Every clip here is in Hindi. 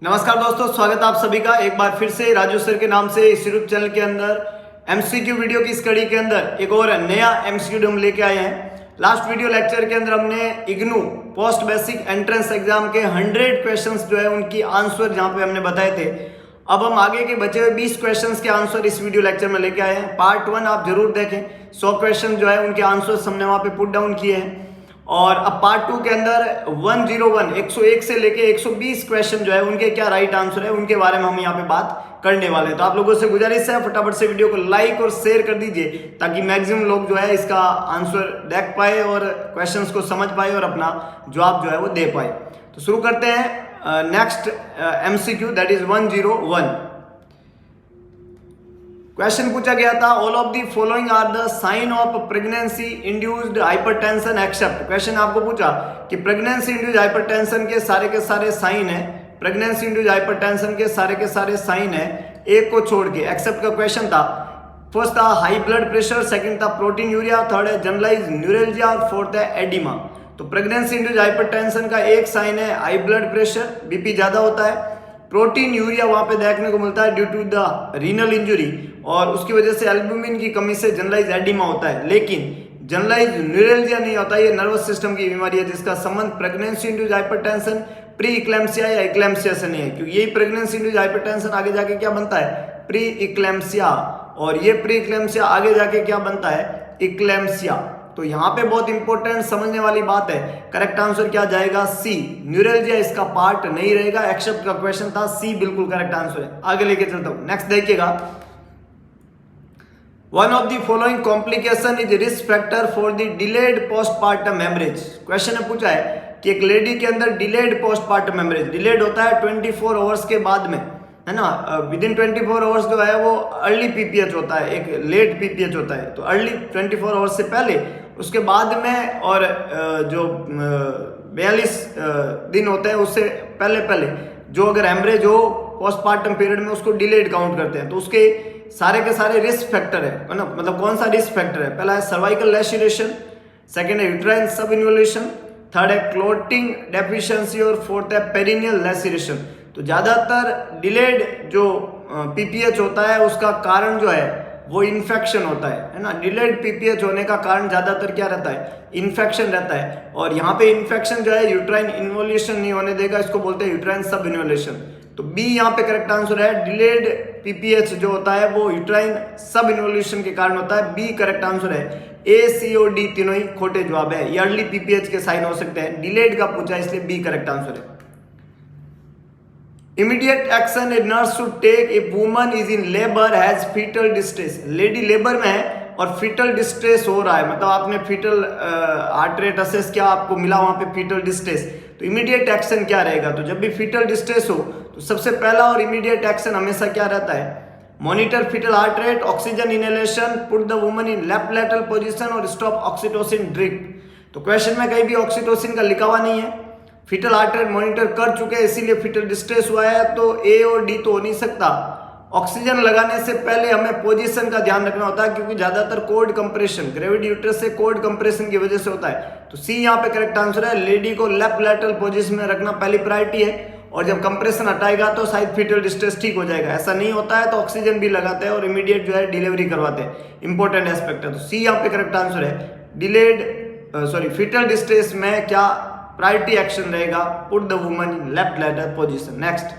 नमस्कार दोस्तों, स्वागत है आप सभी का एक बार फिर से राजू सर के नाम से इस यूट्यूब चैनल के अंदर एमसीक्यू वीडियो की इस कड़ी के अंदर एक और नया एमसीक्यू हम लेके आए हैं। लास्ट वीडियो लेक्चर के अंदर हमने IGNOU post basic entrance exam के 100 क्वेश्चंस जो है उनकी आंसर जहां पे हमने बताए थे। अब हम आगे के बचे हुए 20 क्वेश्चंस के आंसर इस वीडियो लेक्चर में लेके आए हैं। पार्ट 1 आप जरूर देखें, 100 क्वेश्चन जो है उनके आंसर्स हमने वहां पे पुट डाउन किए हैं। और अब पार्ट 2 के अंदर 101 से लेके 120 क्वेश्चन जो है उनके क्या राइट आंसर है उनके बारे में हम यहाँ पे बात करने वाले हैं। तो आप लोगों से गुजारिश है फटाफट से वीडियो को लाइक और शेयर कर दीजिए ताकि मैक्सिमम लोग जो है इसका आंसर देख पाए और क्वेश्चंस को समझ पाए और अपना जवाब जो है वो दे पाए। तो शुरू करते हैं next MCQ that is 101। Question पूछा गया था, all of the following are the sign of pregnancy induced hypertension except. Question आपको पूछा कि प्रेगनेंसी इंड्यूस्ड हाइपरटेंशन के सारे साइन है, प्रेगनेंसी इंड्यूस्ड हाइपरटेंशन के सारे साइन है, एक को छोड़ के एक्सेप्ट का क्वेश्चन था। फर्स्ट था हाई ब्लड प्रेशर, सेकंड था प्रोटीन यूरिया, थर्ड है जनरलाइज न्यूरल्जिया और फोर्थ है एडिमा। तो प्रेगनेंसी इंड्यूस्ड हाइपरटेंशन का एक साइन है हाई ब्लड प्रेशर, बीपी ज्यादा होता है। प्रोटीन यूरिया वहां पे देखने को मिलता है due to the renal injury और उसकी वजह से एल्बुमिन की कमी से जनरलाइज एडिमा होता है। लेकिन जनरलाइज न्यूरल्जिया नहीं होता, ये नर्वस सिस्टम की बीमारी है जिसका संबंध pregnancy induced hypertension pre eclampsia या इक्लेम्सिया से नहीं है, क्योंकि यही प्रेगनेंसी इंड्यूस्ड हाइपरटेंशन आगे जाके क्या बनता है, प्री इक्लेम्सिया, और ये प्री इक्लेम्सिया आगे जाके क्या बनता है, इक्लेम्सिया। तो यहाँ पे बहुत इंपॉर्टेंट समझने वाली बात है, करेक्ट आंसर क्या जाएगा, सी। न्यूरल्जिया इसका पार्ट नहीं रहेगा, एक्सेप्ट का क्वेश्चन था, सी बिल्कुल करेक्ट आंसर है। आगे लेके चलता हूं, नेक्स्ट देखिएगा। One of the following complication is risk factor for the delayed postpartum haemorrhage. Question ने पूछा है कि एक लेडी के अंदर डिलेड पोस्टपार्टम हेमरेज, डिलेड होता है 24 आवर्स के बाद में, है ना, विद इन 24 आवर्स जो है वो अर्ली पीपीएच होता है, एक लेट पीपीएच होता है। तो अर्ली 24 आवर्स से पहले, उसके बाद में, और जो 42 दिन होते हैं उससे पहले पहले जो अगर हेमरेज हो पोस्टपार्टम पीरियड में उसको डिलेड काउंट करते हैं। तो उसके सारे रिस्क फैक्टर है ना, मतलब कौन सा रिस्क फैक्टर है, पहला है सर्वाइकल लैसिरेशन, सेकंड है यूट्राइन सब इन्वोल्यूशन, थर्ड है क्लोटिंग डेफिशिएंसी और फोर्थ है पेरिनियल लैसिरेशन। तो ज्यादातर डिलेड जो पीपीएच होता है उसका कारण जो है वो इन्फेक्शन होता है ना। डिलेड पीपीएच होने का कारण ज्यादातर क्या रहता है, इन्फेक्शन रहता है। और यहाँ पे इन्फेक्शन जो है यूट्राइन इन्वोल्यूशन नहीं होने देगा, इसको बोलते हैं यूट्राइन सब इन्वोल्यूशन। तो बी यहाँ पे करेक्ट आंसर है। डिलेड पीपीएच जो होता है वो यूट्राइन सब इन्वोल्यूशन के कारण होता है, बी करेक्ट आंसर है। ए सी और डी तीनों ही खोटे जवाब है, ये अर्ली पीपीएच के साइन हो सकते हैं, डिलेड का पूछा इसलिए बी करेक्ट आंसर है। Immediate action a nurse should take a woman is in labour has fetal distress. Lady labour में है और फीटल डिस्ट्रेस हो रहा है, मतलब आपने फीटल हार्ट रेट असेस किया, आपको मिला वहां पे फीटल डिस्ट्रेस, तो इमीडिएट एक्शन क्या रहेगा। तो जब भी फीटल डिस्ट्रेस हो तो सबसे पहला और इमीडिएट एक्शन हमेशा क्या रहता है, monitor fetal heart rate, oxygen inhalation, put the woman in left lateral position और स्टॉप ऑक्सीटोसिन ड्रिप। तो क्वेश्चन में कहीं भी ऑक्सीटोसिन का लिखा हुआ नहीं है, फीटल हार्ट रेट मॉनिटर कर चुके हैं इसीलिए फीटल डिस्ट्रेस हुआ है, तो ए और डी तो हो नहीं सकता। ऑक्सीजन लगाने से पहले हमें पोजीशन का ध्यान रखना होता है क्योंकि ज्यादातर कोर्ड कंप्रेशन, ग्रेविड यूट्रस से कोर्ड कंप्रेशन की वजह से होता है। तो सी यहाँ पे करेक्ट आंसर है। लेडी को लेफ्ट लैटरल पोजीशन में रखना पहली प्रायोरिटी है, और जब कंप्रेशन हटाएगा तो शायद फीटल डिस्ट्रेस ठीक हो जाएगा। ऐसा नहीं होता है तो ऑक्सीजन भी लगाते हैं और इमीडिएट जो है डिलीवरी करवाते हैं, इंपॉर्टेंट एस्पेक्ट है। तो सी यहाँ पे करेक्ट आंसर है। डिलेड फीटल डिस्ट्रेस में क्या प्रायोरिटी एक्शन रहेगा, put the woman in left lateral position. Next,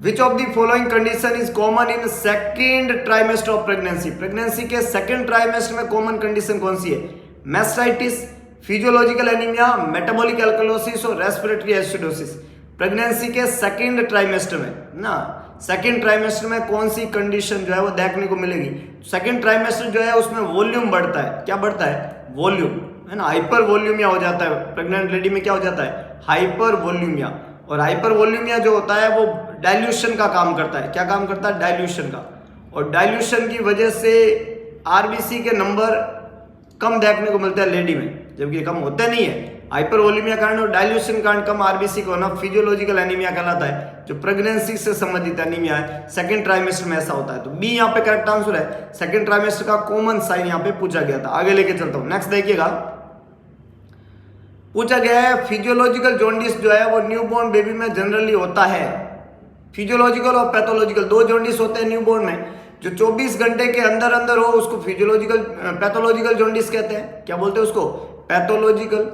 which of the following condition is common in second trimester of pregnancy. Pregnancy के सेकेंड ट्राइमेस्टर में कॉमन कंडीशन कौन सी है, mastitis, physiological anaemia, metabolic alkalosis और रेस्पिरेटरी एसिडोसिस। प्रेगनेंसी के सेकेंड ट्राइमेस्टर में ना, सेकेंड ट्राइमेस्टर में कौन सी कंडीशन जो है वो देखने को मिलेगी। सेकेंड ट्राइमेस्टर जो है उसमें वॉल्यूम बढ़ता है, क्या बढ़ता है, वॉल्यूम, है ना, हाइपर वॉल्यूमिया हो जाता है। प्रेग्नेंट लेडी में क्या हो जाता है, हाइपर वॉल्यूमिया। और हाइपर वॉल्यूमिया जो होता है वो डाइल्यूशन का काम करता है, क्या काम करता है, डाइल्यूशन का। और डाइल्यूशन की वजह से आरबीसी के नंबर कम देखने को मिलते हैं लेडी में, जबकि कम होते नहीं है। हाइपर वॉल्यूमिया कारण और डाइल्यूशन कारण कम आरबीसी को होना फिजियोलॉजिकल एनीमिया कहलाता है, जो प्रेगनेंसी से संबंधित एनीमिया है। सेकंड ट्राइमेस्टर में ऐसा होता है। तो बी यहाँ पे करेक्ट आंसर है। सेकंड ट्राइमेस्टर का कॉमन साइन यहाँ पे पूछा गया था। आगे लेके चलता हूँ, नेक्स्ट देखिएगा। पूछा गया है फिजियोलॉजिकल जॉन्डिस जो है वो न्यूबॉर्न बेबी में जनरली होता है। फिजियोलॉजिकल और पैथोलॉजिकल दो जॉन्डिस होते हैं न्यूबॉर्न में। जो 24 घंटे के अंदर अंदर हो उसको फिजियोलॉजिकल पैथोलॉजिकल जॉन्डिस कहते हैं। क्या बोलते हैं उसको? पैथोलॉजिकल।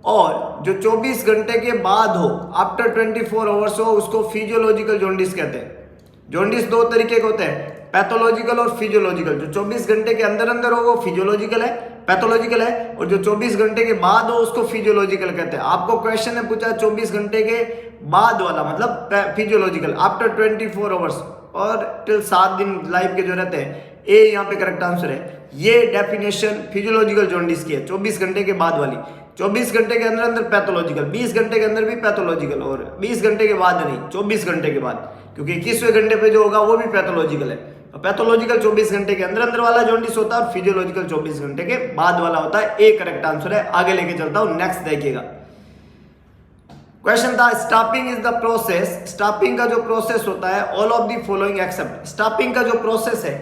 और जो 24 घंटे के बाद हो, आफ्टर 24 आवर्स हो, उसको फिजियोलॉजिकल जॉन्डिस कहते हैं। जॉन्डिस दो तरीके के होते हैं, पैथोलॉजिकल और फिजियोलॉजिकल। जो 24 घंटे के अंदर अंदर हो वो फिजियोलॉजिकल है, पैथोलॉजिकल है, और जो 24 घंटे के बाद हो उसको फिजियोलॉजिकल कहते हैं। आपको क्वेश्चन ने पूछा 24 घंटे के बाद वाला मतलब फिजियोलॉजिकल, आफ्टर 24 आवर्स और टिल 7 दिन लाइफ के जो रहते हैं, ए यहाँ पे करेक्ट आंसर है। ये डेफिनेशन फिजियोलॉजिकल जॉन्डिस की है, 24 घंटे के बाद वाली। 24 घंटे के अंदर अंदर पैथोलॉजिकल, 20 घंटे के अंदर भी पैथोलॉजिकल, और 20 घंटे के बाद नहीं, 24 घंटे के बाद, क्योंकि 21वें घंटे पे जो होगा वो भी पैथोलॉजिकल है। पैथोलॉजिकल 24 घंटे के अंदर अंदर वाला जॉन्डिस होता है और फिजियोलॉजिकल 24 घंटे के बाद वाला होता है। ए करेक्ट आंसर है। आगे लेके चलता हूं, नेक्स्ट देखिएगा। क्वेश्चन था stopping is the process. Stopping का जो प्रोसेस होता है, all of the following accept. Stopping का जो प्रोसेस है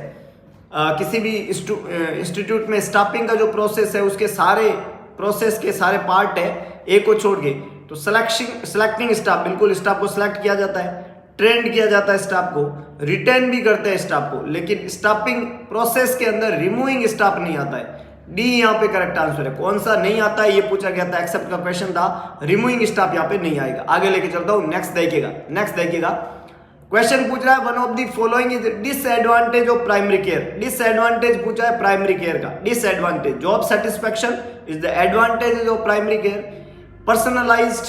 किसी भी इंस्टीट्यूट में, स्टॉपिंग का जो प्रोसेस है उसके सारे प्रोसेस के सारे पार्ट है, ए को छोड़ के। तो सिलेक्टिंग स्टाफ, बिल्कुल स्टाफ को सिलेक्ट किया जाता है, ट्रेंड किया जाता है स्टाफ को, रिटेन भी करते हैं स्टाफ को, लेकिन स्टाफिंग प्रोसेस के अंदर रिमूविंग स्टाफ नहीं आता है। डी यहाँ पे करेक्ट आंसर है। कौन सा नहीं आता है ये पूछा गया था, एक्सेप्ट का क्वेश्चन था, रिमूविंग स्टाफ यहाँ पे नहीं आएगा। आगे लेके चलता हूँ, नेक्स्ट देखिएगा। क्वेश्चन पूछ रहा है one of the following is disadvantage of primary care. Disadvantage पूछा है प्राइमरी केयर का। Disadvantage, job satisfaction is the advantage of primary care, personalised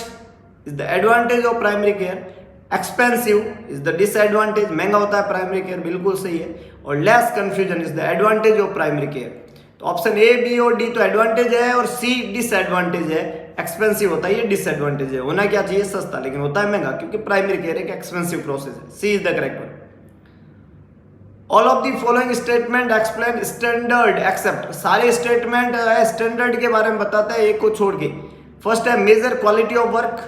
is the advantage of primary care, expensive is the disadvantage, महंगा होता है प्राइमरी केयर, बिल्कुल सही है, और less confusion is the advantage of primary care. तो ऑप्शन ए, बी और डी तो एडवांटेज है और सी डिसएडवांटेज है। एक्सपेंसिव होता है, ये डिसएडवांटेज है। होना क्या चाहिए? सस्ता, लेकिन होता है महंगा, क्योंकि प्राइमरी केयर एक एक्सपेंसिव प्रोसेस है। C is the correct one. All of the following statement explain standard except. सारे स्टेटमेंट स्टैंडर्ड के बारे में बताता है, एक को छोड़ के। फर्स्ट है measure quality of work,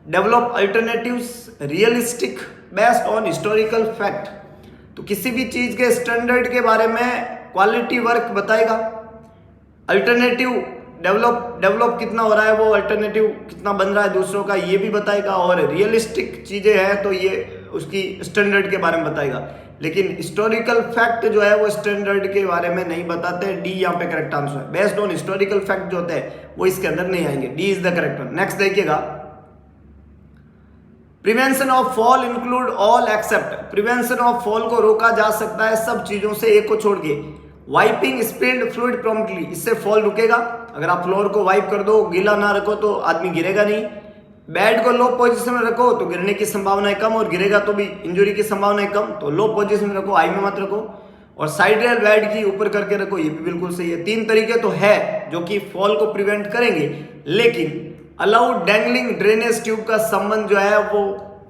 develop alternatives, realistic, based on historical fact. तो किसी भी चीज के स्टैंडर्ड के बारे में क्वालिटी वर्क बताएगा, अल्टरनेटिव डेवलप कितना हो रहा है, वो अल्टरनेटिव कितना बन रहा है दूसरों का, ये भी बताएगा, और रियलिस्टिक चीजें हैं तो ये उसकी स्टैंडर्ड के बारे में बताएगा। लेकिन हिस्टोरिकल फैक्ट जो है वो स्टैंडर्ड के बारे में नहीं बताते। डी यहाँ पे करेक्ट आंसर है। बेस्ड ऑन हिस्टोरिकल फैक्ट जो होते हैं वो इसके अंदर नहीं आएंगे। D is the correct one. Next देखिएगा। Prevention of fall include all except. Prevention of fall को रोका जा सकता है सब चीजों से, एक को छोड़ के। वाइपिंग स्पिल्ड फ्लूइड प्रॉम्प्टली, इससे फॉल रुकेगा। अगर आप फ्लोर को वाइप कर दो, गीला ना रखो तो आदमी गिरेगा नहीं। बेड को लो पोजीशन में रखो तो गिरने की संभावना है कम, और गिरेगा तो भी इंजरी की संभावना है कम। तो लो पोजीशन में रखो, हाई में मत रखो। और साइड रेल बेड की ऊपर करके रखो, ये भी बिल्कुल सही है। 3 तरीके तो है जो कि फॉल को प्रिवेंट करेंगे, लेकिन अलाउड डैंगलिंग ड्रेनेज ट्यूब का संबंध जो है वो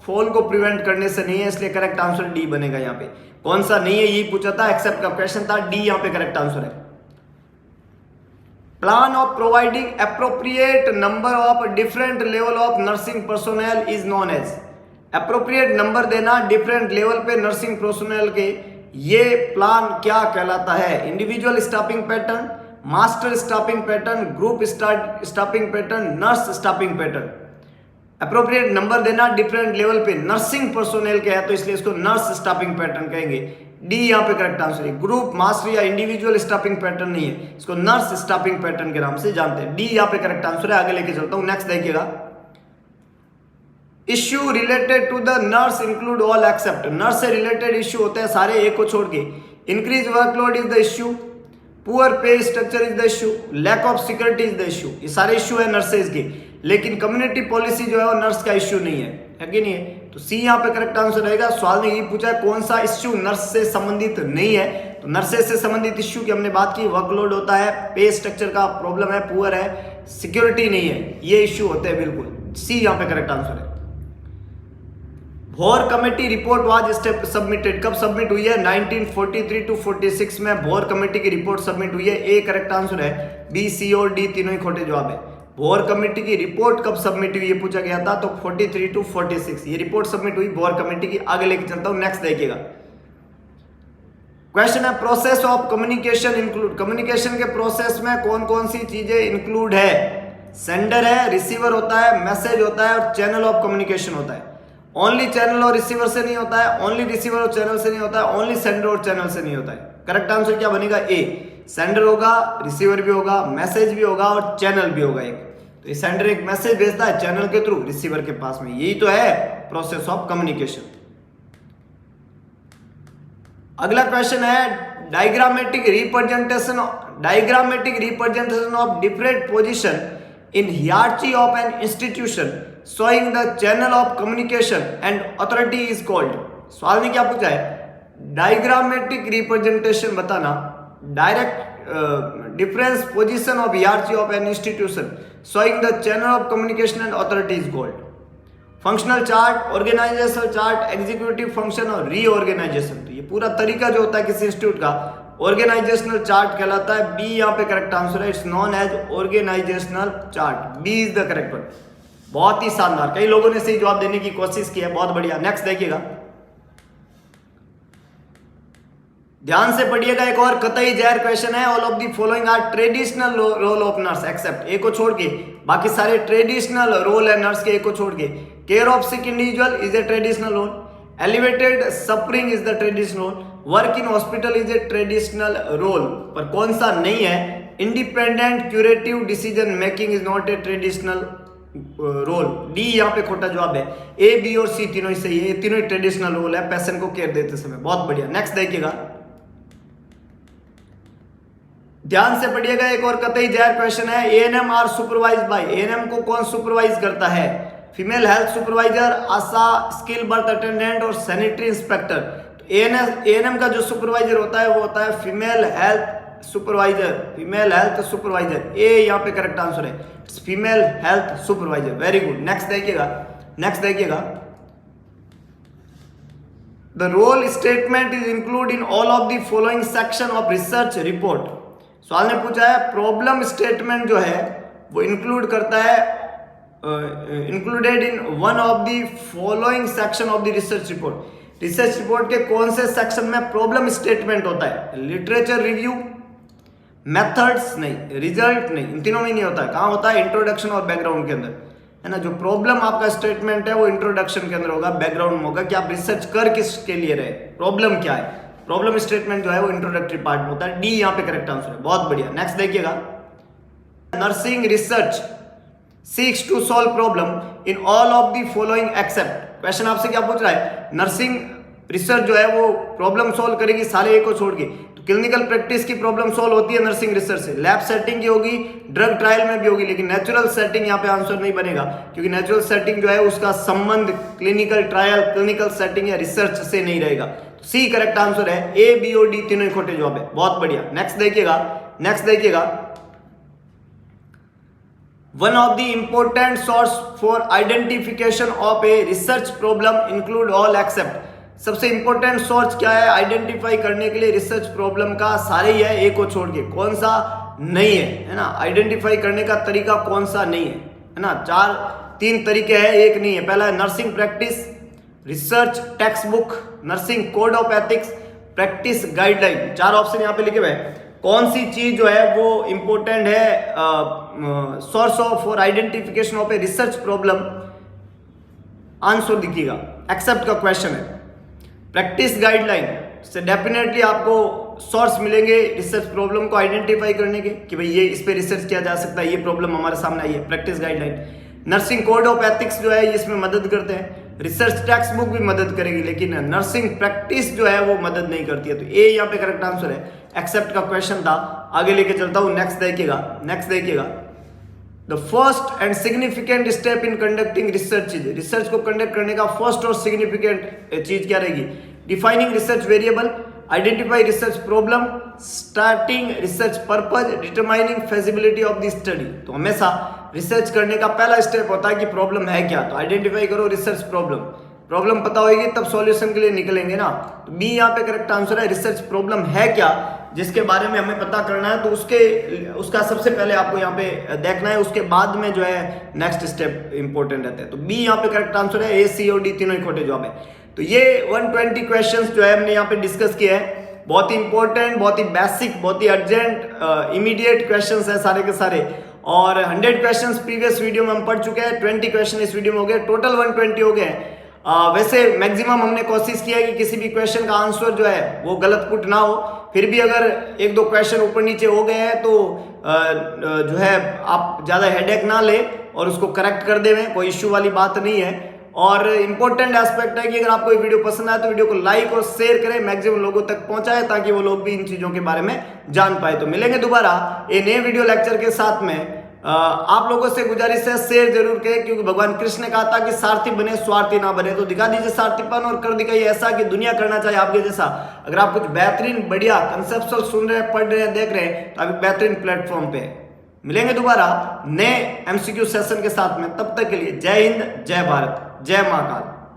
फॉल को प्रिवेंट करने से नहीं है, इसलिए करेक्ट आंसर डी बनेगा। यहाँ पे कौन सा नहीं है यही पूछा था, एक्सेप्ट का क्वेश्चन था। डी यहाँ पे करेक्ट आंसर है। Plan of providing appropriate number of different level of nursing personnel is known as. Appropriate number देना डिफरेंट लेवल पे नर्सिंग पर्सोनेल के, ये प्लान क्या कहलाता है? Individual staffing pattern, master staffing pattern, group staffing pattern, nurse staffing pattern. Appropriate number देना डिफरेंट लेवल पे नर्सिंग पर्सोनेल के है, तो इसलिए इसको नर्स स्टाफिंग पैटर्न कहेंगे। डी यहाँ पे करेक्ट आंसर है। ग्रुप, मास्टर या इंडिविजुअल स्टाफिंग पैटर्न नहीं है, इसको नर्स स्टाफिंग पैटर्न के नाम से जानते हैं। डी यहाँ पे करेक्ट आंसर है। आगे लेके चलता हूं, नेक्स्ट देखिएगा। Issue related to the nurse include all except. Nurse से रिलेटेड इश्यू होते हैं सारे, एक को छोड़ के। Increase workload is the issue, poor pay structure is the issue, lack of security is the issue. ये सारे इश्यू है नर्सेज के, लेकिन कम्युनिटी पॉलिसी जो है वो नर्स का इश्यू नहीं है कि नहीं है? तो सी यहाँ पे करेक्ट आंसर रहेगा। सवाल में ये पूछा है कौन सा इश्यू नर्स से संबंधित नहीं है, तो नर्सेज से संबंधित इश्यू की हमने बात की। वर्कलोड होता है, पे स्ट्रक्चर का प्रॉब्लम है, पुअर है, सिक्योरिटी नहीं है, ये इश्यू होते हैं बिल्कुल। सी यहाँ पे करेक्ट आंसर है। भोर कमेटी रिपोर्ट वाज सबमिटेड, कब सबमिट हुई है? 1943 to 46 में भोर कमेटी की रिपोर्ट सबमिट हुई है। ए करेक्ट आंसर है। बी, सी और डी तीनों ही खोटे जवाब है। भोर कमेटी की रिपोर्ट कब सबमिट हुई ये पूछा गया था, तो 43 to 46 ये रिपोर्ट सबमिट हुई भोर कमेटी की। आगे लेके चलता हूं, नेक्स्ट देखिएगा। क्वेश्चन है process of communication include. Communication के प्रोसेस में कौन कौन सी चीजें इंक्लूड है? सेंडर है, रिसीवर होता है, मैसेज होता है और चैनल ऑफ कम्युनिकेशन होता है। ओनली चैनल और रिसीवर से नहीं होता है, ओनली रिसीवर और चैनल से नहीं होता है, ओनली सेंडर और चैनल से नहीं होता है। करेक्ट आंसर क्या बनेगा? ए। सेंडर होगा, रिसीवर भी होगा, मैसेज भी होगा और चैनल भी होगा एक। तो ये सेंडर एक मैसेज भेजता है चैनल के थ्रू रिसीवर के पास में, यही तो है प्रोसेस ऑफ कम्युनिकेशन। अगला क्वेश्चन है diagrammatic representation of different position in hierarchy of an institution showing the channel of communication and authority is called. सवाल ने क्या पूछा है? डायग्रामेटिक रिप्रेजेंटेशन बताना, direct difference position of hierarchy of an institution showing the channel of communication and authority is called. Functional chart, organisational chart, executive function और रीऑर्गेनाइजेशन। तो ये पूरा तरीका जो होता है किसी इंस्टीट्यूट का ऑर्गेनाइजेशनल चार्ट कहलाता है। बी यहाँ पे करेक्ट आंसर है, it's known as organisational chart. B is the correct one. बहुत ही शानदार, कई लोगों ने सही जवाब देने की कोशिश की है, बहुत बढ़िया। नेक्स्ट देखिएगा, ध्यान से पढ़िएगा, एक और कतई जहर क्वेश्चन है। All of the following are traditional role of nurse except, एक को छोड़ के बाकी सारे ट्रेडिशनल रोल है नर्स के, एक को छोड़ के। Care of sick individual is a traditional role, elevated suffering is the traditional role, work in hospital is a traditional role. पर कौन सा नहीं है? Independent curative decision making is not a traditional role. D यहाँ पे खोटा जवाब है। ए, बी और सी तीनों ही सही है, तीनों ही ट्रेडिशनल रोल है पेशेंट को केयर देते समय। बहुत बढ़िया। नेक्स्ट देखिएगा, ध्यान से पढ़िएगा, एक और कतई जहर क्वेश्चन है। ANM are supervise by, ANM को कौन सुपरवाइज करता है? Female health supervisor, ASHA, skill birth attendant और सैनिटरी इंस्पेक्टर। तो एएनएम का जो सुपरवाइजर होता है वो होता है female health supervisor, female health supervisor. A यहाँ पे करेक्ट आंसर है, female health supervisor. Very good. Next देखिएगा, the role statement is include in all of the following section of research report. सवाल ने पूछा है प्रॉब्लम स्टेटमेंट जो है वो इंक्लूड करता है, included in one of the following section of the research report. Research report के कौन से सेक्शन में प्रॉब्लम स्टेटमेंट होता है? लिटरेचर रिव्यू, मेथड्स नहीं, रिजल्ट नहीं, इन तीनों में नहीं होता है। कहाँ होता है? इंट्रोडक्शन और बैकग्राउंड के अंदर, है ना। जो प्रॉब्लम आपका स्टेटमेंट है वो इंट्रोडक्शन के अंदर होगा, बैकग्राउंड में होगा कि आप रिसर्च कर किसके लिए रहे, प्रॉब्लम क्या है। प्रॉब्लम स्टेटमेंट जो है वो इंट्रोडक्टरी पार्ट में होता है। डी यहाँ पे करेक्ट आंसर है। बहुत बढ़िया। नेक्स्ट देखिएगा, nursing research seeks to solve problem in all of the following except. क्वेश्चन आपसे क्या पूछ रहा है? नर्सिंग रिसर्च जो है वो प्रॉब्लम सॉल्व करेगी सारे एक को छोड़ के। तो क्लिनिकल प्रैक्टिस की प्रॉब्लम सॉल्व होती है नर्सिंग रिसर्च से, लैब सेटिंग की होगी, ड्रग ट्रायल में भी होगी, लेकिन नेचुरल सेटिंग यहाँ पे आंसर नहीं बनेगा, क्योंकि नेचुरल सेटिंग जो है उसका संबंध क्लिनिकल ट्रायल, क्लिनिकल सेटिंग या रिसर्च से नहीं रहेगा। तो सी करेक्ट आंसर है। ए, बी और डी तीनों ही खोटे जवाब है। बहुत बढ़िया। नेक्स्ट देखिएगा, one of the important source for identification of a research problem include all except। सबसे इंपॉर्टेंट सोर्स क्या है आइडेंटिफाई करने के लिए रिसर्च प्रॉब्लम का? सारे ही है, एक को छोड़ के। कौन सा नहीं है ना? आइडेंटिफाई करने का तरीका कौन सा नहीं है ना? तीन तरीके हैं, एक नहीं है। पहला है nursing practice, research text book, nursing code of ethics, practice guideline. चार ऑप्शन यहाँ पे लिखे हुए हैं। कौन सी चीज जो है वो इंपॉर्टेंट है source of for identification of a research problem? Answer दिखिएगा, एक्सेप्ट का क्वेश्चन है। प्रैक्टिस गाइडलाइन से डेफिनेटली आपको सोर्स मिलेंगे रिसर्च प्रॉब्लम को आइडेंटिफाई करने के, कि भाई ये इस पे रिसर्च किया जा सकता है, ये प्रॉब्लम हमारे सामने आई है, practice guideline. Nursing code of ethics जो है इसमें मदद करते हैं, रिसर्च टेक्स्ट बुक भी मदद करेगी, लेकिन नर्सिंग प्रैक्टिस जो है वो मदद नहीं करती है। तो ए यहाँ पे करेक्ट आंसर है, एक्सेप्ट का क्वेश्चन था। आगे लेके चलता हूँ, नेक्स्ट देखिएगा, the first and significant step in conducting research is. Research को कंडक्ट करने का फर्स्ट और सिग्निफिकेंट चीज क्या रहेगी? Defining research variable, identify research problem, starting research purpose, determining feasibility of the study. तो हमेशा रिसर्च करने का पहला स्टेप होता है कि प्रॉब्लम है क्या, तो आइडेंटिफाई करो रिसर्च प्रॉब्लम पता होगी तब सॉल्यूशन के लिए निकलेंगे ना। तो बी यहाँ पे करेक्ट आंसर है, रिसर्च प्रॉब्लम है क्या जिसके बारे में हमें पता करना है, तो उसका सबसे पहले आपको यहाँ पे देखना है, उसके बाद में जो है नेक्स्ट स्टेप इंपॉर्टेंट रहते हैं। तो बी यहाँ पे करेक्ट आंसर है, ए, सी और डी तीनों ही खोटे जवाब है। तो ये 120 क्वेश्चंस जो है हमने यहाँ पे डिस्कस किए हैं, बहुत ही इंपॉर्टेंट, बहुत ही बेसिक, बहुत ही अर्जेंट, इमीडिएट क्वेश्चंस है सारे के सारे, और 100 क्वेश्चंस प्रीवियस वीडियो में हम पढ़ चुके हैं, 20 क्वेश्चन इस वीडियो में हो गए, टोटल 120 हो गए हैं। वैसे मैक्सिमम हमने कोशिश किया है कि किसी भी क्वेश्चन का आंसर जो है वो गलत पुट ना हो। फिर भी अगर एक दो क्वेश्चन ऊपर नीचे हो गए हैं तो जो है आप ज़्यादा हेडेक ना ले और उसको करेक्ट कर देवें, कोई इश्यू वाली बात नहीं है। और इम्पोर्टेंट एस्पेक्ट है कि अगर आपको ये वीडियो पसंद आए तो वीडियो को लाइक और शेयर करें, मैक्सिमम लोगों तक पहुंचाए ताकि वो लोग भी इन चीज़ों के बारे में जान पाए। तो मिलेंगे दोबारा एक नए वीडियो लेक्चर के साथ में। आप लोगों से गुजारिश है शेयर जरूर करें, क्योंकि भगवान कृष्ण ने कहा था कि सारथी बने स्वार्थी ना बने। तो दिखा दीजिए सारथीपन और कर दिखाइए ऐसा कि दुनिया करना चाहिए आपके जैसा। अगर आप कुछ बेहतरीन बढ़िया कंसेप्चुअल सुन रहे हैं, पढ़ रहे हैं, देख रहे हैं तो आप बेहतरीन प्लेटफॉर्म पे। मिलेंगे दोबारा नए MCQ सेशन के साथ में, तब तक के लिए जय हिंद, जय भारत, जय महाकाल।